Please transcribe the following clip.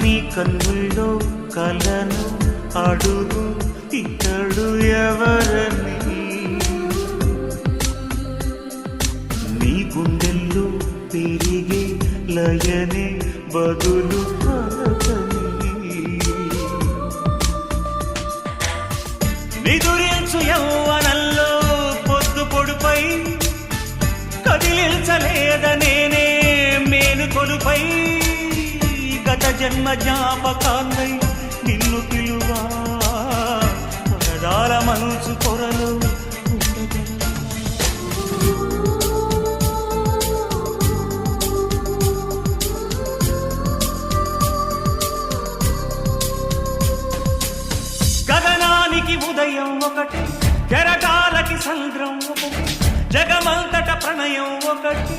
నీ కన్నుల్లో కలను అడుగు ఇతడు ఎవరని, నీ గుండెల్లో పెరిగే లయనే బదులు పలకని. నిదురించు యౌవనంలో పొద్దు పొడుపై కదిలించలేదనేనే మేలు కొలుపై, గత జన్మ జ్ఞాపకాన్నై నిన్ను పిలువా పరదాల మనసు కొరలు గగనానికి ఉదయం ఒకటి, కెరటాలకి సంద్రం ఒకటి, జగమంతట ప్రణయం ఒకటి.